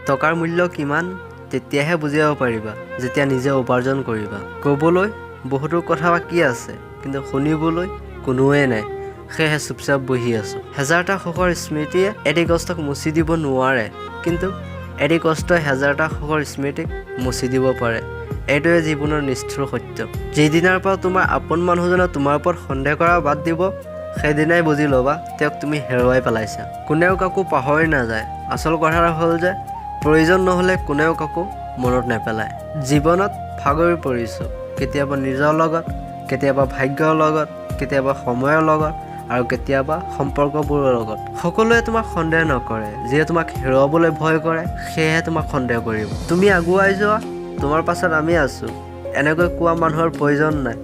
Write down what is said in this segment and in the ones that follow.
টকাৰ মূল্য কিমান তেতিয়াহে বুজিব পাৰিবা যেতিয়া নিজে উপাৰ্জন কৰিবা। ক'বলৈ বহুতো কথা বাকী আছে, কিন্তু শুনিবলৈ কোনোৱে নাই। সেয়েহে চুপচাপ বহি আছোঁ। হেজাৰটা সুখৰ স্মৃতিয়ে এটি কষ্টক মুচি দিব নোৱাৰে, কিন্তু এটি কষ্টই হেজাৰটা সুখৰ স্মৃতিক মুচি দিব পাৰে। এইটোৱে জীৱনৰ নিষ্ঠুৰ সত্য। যিদিনাৰ পৰা তোমাৰ আপোন মানুহজনে তোমাৰ ওপৰত সন্দেহ কৰা বাদ দিব, সেইদিনাই বুজি ল'বা তেওঁক তুমি হেৰুৱাই পেলাইছা। কোনেও কাকো পাহৰি নাযায়। আচল কথাটো হ'ল যে প্ৰয়োজন নহ'লে কোনেও কাকো মনত নেপেলায়। জীৱনত ভাগৰি পৰিছোঁ, কেতিয়াবা নিজৰ লগত, কেতিয়াবা ভাগ্যৰ লগত, কেতিয়াবা সময়ৰ লগত, আৰু কেতিয়াবা সম্পৰ্কবোৰৰ লগত। সকলোৱে তোমাক সন্দেহ নকৰে। যিয়ে তোমাক হেৰুৱাবলৈ ভয় কৰে, সেয়েহে তোমাক সন্দেহ কৰিব। তুমি আগুৱাই যোৱা, তোমাৰ পাছত আমি আছোঁ, এনেকৈ কোৱা মানুহৰ প্ৰয়োজন নাই।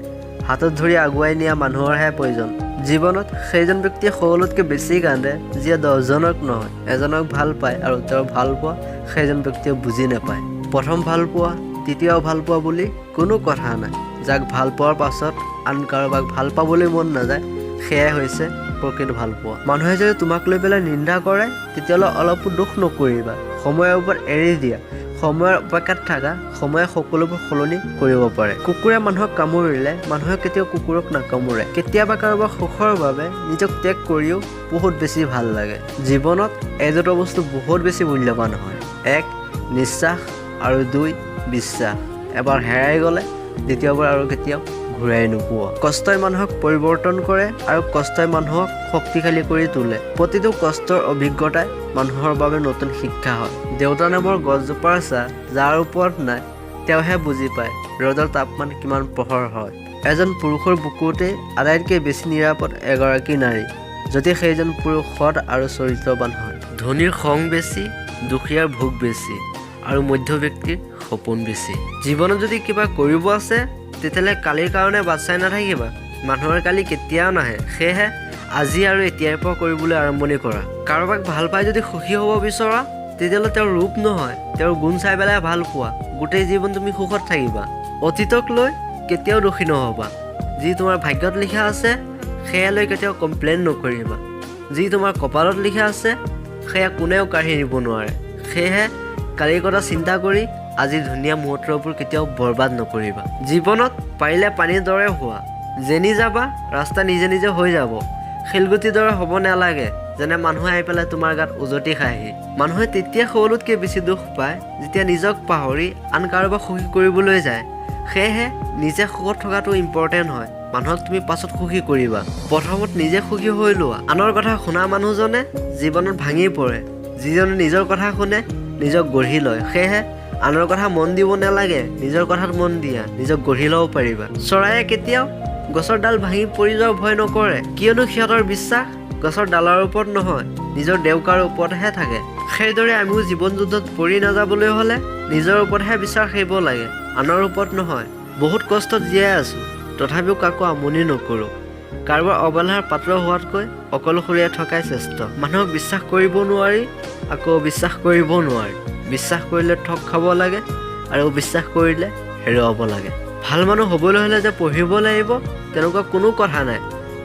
হাতত ধৰি আগুৱাই নিয়া মানুহৰহে প্ৰয়োজন। জীৱনত সেইজন ব্যক্তিয়ে সকলোতকৈ বেছি কান্দে যিয়ে 10জনক নহয়, এজনক ভাল পায় আৰু তেওঁৰ ভাল পোৱা সেইজন ব্যক্তিয়ে বুজি নাপায়। প্ৰথম ভাল পোৱা, তৃতীয় ভাল পোৱা বুলি কোনো কথা নাই। যাক ভাল পোৱাৰ পাছত আন কাৰোবাক ভাল পাবলৈ মন নাযায়, সেয়াই হৈছে প্ৰকৃত ভাল পোৱা। মানুহে যদি তোমাক লৈ পেলাই নিন্দা কৰে, তেতিয়াহ'লে অলপো দুখ নকৰিবা। সময়ৰ ওপৰত এৰি দিয়া, সময়ৰ অপেক্ষাত থাকা। সময়ে সকলোবোৰ সলনি কৰিব পাৰে। কুকুৰে মানুহক কামুৰিলে মানুহে কেতিয়াও কুকুৰক নাকামোৰে। কেতিয়াবা কাৰোবাৰ সুখৰ বাবে নিজক ত্যাগ কৰিও বহুত বেছি ভাল লাগে। জীৱনত এই দুটা বস্তু বহুত বেছি মূল্যৱান হয়। 1 নিশ্বাস আৰু 2 বিশ্বাস। এবাৰ হেৰাই গ'লে দ্বিতীয়বাৰ আৰু কেতিয়াও ঘূৰাই নোপোৱা। কষ্টই মানুহক পৰিৱৰ্তন কৰে আৰু কষ্টই মানুহক শক্তিশালী কৰি তোলে। প্ৰতিটো কষ্টৰ অভিজ্ঞতাই মানুহৰ বাবে নতুন শিক্ষা হয়। দেউতা নামৰ গছজোপাৰ ছাঁ যাৰ ওপৰত নাই, তেওঁহে বুজি পায় ৰ'দৰ তাপমান কিমান প্ৰখৰ হয়। এজন পুৰুষৰ বুকুতেই আটাইতকৈ বেছি নিৰাপদ এগৰাকী নাৰী, যদি সেইজন পুৰুষ সৎ আৰু চৰিত্ৰৱান হয়। ধনীৰ খং বেছি, দুখীয়াৰ ভোগ বেছি, আৰু মধ্যব্যক্তিৰ সপোন বেছি। জীৱনত যদি কিবা কৰিব আছে, তেতিয়াহ'লে কালিৰ কাৰণে বাট চাই নাথাকিবা। মানুহৰ কালি কেতিয়াও নাহে। সেয়েহে আজি আৰু এতিয়াৰ পৰা কৰিবলৈ আৰম্ভণি কৰা। কাৰোবাক ভাল পাই যদি সুখী হ'ব বিচৰা, তেতিয়াহ'লে তেওঁৰ ৰূপ নহয়, তেওঁৰ গুণ চাই পেলাই ভাল পোৱা। গোটেই জীৱন তুমি সুখত থাকিবা। অতীতক লৈ কেতিয়াও দোষী নহ'বা। যি তোমাৰ ভাগ্যত লিখা আছে, সেয়া লৈ কেতিয়াও কমপ্লেইন নকৰিবা। যি তোমাৰ কপালত লিখা আছে, সেয়া কোনেও কাঢ়ি নিব নোৱাৰে। সেয়েহে কালিৰ কথা চিন্তা কৰি আজি ধুনীয়া মুহূৰ্তবোৰ কেতিয়াও বৰবাদ নকৰিবা। জীৱনত পাৰিলে পানীৰ দৰে হোৱা। যেনি যাবা ৰাস্তা নিজে নিজে হৈ যাব। শিলগুটিৰ দৰে হ'ব নালাগে, যেনে মানুহে আহি পেলাই তোমাৰ গাত উজতি খায়হি। মানুহে তেতিয়া সকলোতকৈ বেছি দুখ পায় যেতিয়া নিজক পাহৰি আন কাৰোবাক সুখী কৰিবলৈ যায়। সেয়েহে নিজে সুখত থকাটো ইম্পৰ্টেণ্ট হয়। মানুহক তুমি পাছত সুখী কৰিবা, প্ৰথমত নিজে সুখী হৈ লোৱা। আনৰ কথা শুনা মানুহজনে জীৱনত ভাঙি পৰে। যিজনে নিজৰ কথা শুনে নিজক গঢ়ি লয়। সেয়েহে আনৰ কথা মন দিব নালাগে, নিজৰ কথাত মন দিয়া, নিজক গঢ়ি ল'ব পাৰিবা। চৰায়ে কেতিয়াও গছৰ ডাল ভাঙি পৰি যোৱাৰ ভয় নকৰে, কিয়নো সিহঁতৰ বিশ্বাস গছৰ ডালৰ ওপৰত নহয়, নিজৰ ডেউকাৰ ওপৰতহে থাকে। সেইদৰে আমিও জীৱন যুদ্ধত পৰি নাযাবলৈ হ'লে নিজৰ ওপৰতহে বিশ্বাস ৰাখিব লাগে, আনৰ ওপৰত নহয়। বহুত কষ্টত জীয়াই আছোঁ, তথাপিও কাকো আমনি নকৰোঁ। কাৰোবাৰ অৱহেলাৰ পাত্ৰ হোৱাতকৈ অকলশৰীয়া থকাই শ্ৰেষ্ঠ। মানুহক বিশ্বাস কৰিব নোৱাৰি, আকৌ বিশ্বাস কৰিব নোৱাৰি। বিশ্বাস কৰিলে ঠগ খাব লাগে, আৰু বিশ্বাস কৰিলে হেৰুৱাব লাগে। ভাল মানুহ হ'বলৈ হ'লে যে পঢ়িব লাগিব তেনেকুৱা কোনো কথা নাই।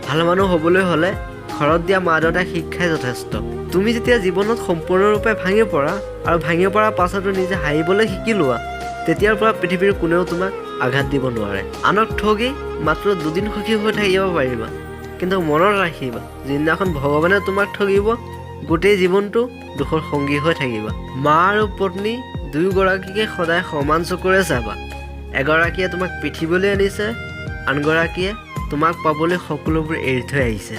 ভাল মানুহ হ'বলৈ হ'লে ঘৰত দিয়া মা দেউতাৰ শিক্ষাই যথেষ্ট। তুমি যেতিয়া জীৱনত সম্পূৰ্ণৰূপে ভাঙি পৰা, আৰু ভাঙি পৰাৰ পাছতো নিজে হাঁহিবলৈ শিকি লোৱা, তেতিয়াৰ পৰা পৃথিৱীৰ কোনেও তোমাক আঘাত দিব নোৱাৰে। আনক ঠগি মাত্ৰ 2 দিন সুখী হৈ থাকিব পাৰিবা, কিন্তু মনত ৰাখিবা যিদিনাখন ভগৱানে তোমাক ঠগিব, গোটেই জীৱনটো দুখৰ সংগী হৈ থাকিবা। মা আৰু পত্নী দুয়োগৰাকীকে সদায় সমান চকুৰে চাবা। এগৰাকীয়ে তোমাক পৃথিৱীলৈ আনিছে, আনগৰাকীয়ে তোমাক পাবলৈ সকলোবোৰ এৰি থৈ আহিছে।